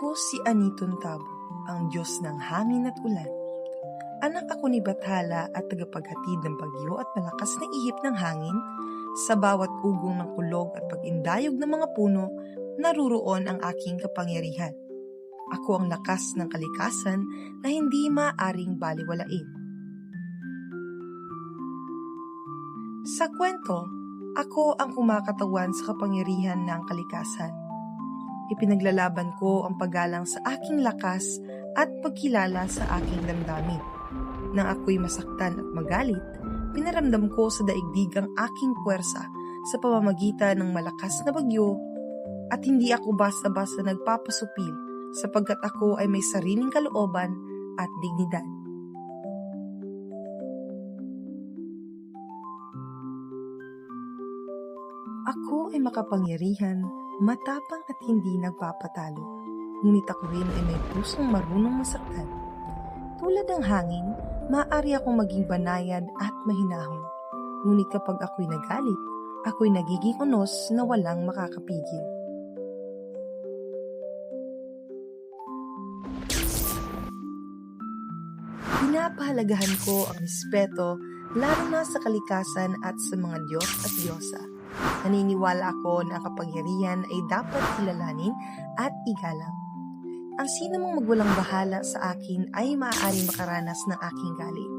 Ako si Aniton Tabo, ang Diyos ng hangin at ulan. Anak ako ni Bathala at tagapaghatid ng bagyo at malakas na ihip ng hangin. Sa bawat ugong ng kulog at pag-indayog ng mga puno, naruroon ang aking kapangyarihan. Ako ang lakas ng kalikasan na hindi maaaring baliwalain. Sa kwento, ako ang kumakatawan sa kapangyarihan ng kalikasan. Ipinaglalaban ko ang paggalang sa aking lakas at pagkilala sa aking damdamin. Nang ako'y masaktan at magalit, pinaramdam ko sa daigdig ang aking puwersa sa pamamagitan ng malakas na bagyo at hindi ako basta-basta nagpapasupil sapagkat ako ay may sariling kalooban at dignidad. Ako ay makapangyarihan, matapang at hindi nagpapatalo. Ngunit ako rin ay may pusong marunong masaktan. Tulad ng hangin, maaari akong maging banayad at mahinahon. Ngunit kapag ako'y nagalit, ako'y nagiging unos na walang makakapigil. Pinapahalagahan ko ang respeto lalo na sa kalikasan at sa mga Diyos at Diyosa. Naniniwala ako na ang kapangyarihan ay dapat kilalanin at igalang. Ang sino mang magwalang bahala sa akin ay maaaring makaranas ng aking galit.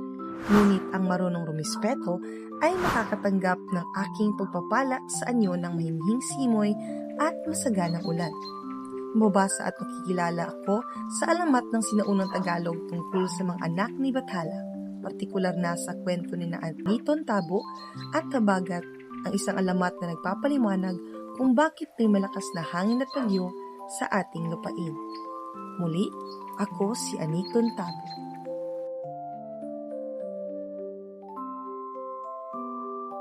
Ngunit ang marunong rumispeto ay makakatanggap ng aking pagpapala sa anyo ng mahimihing simoy at masaganang ulan. Mabasa at makikilala ako sa alamat ng sinaunang Tagalog tungkol sa mga anak ni Bathala, partikular na sa kwento ni Aniton Tabo at Habagat, ang isang alamat na nagpapaliwanag kung bakit may malakas na hangin at bagyo sa ating lupain. Muli, ako si Aniton Tabo.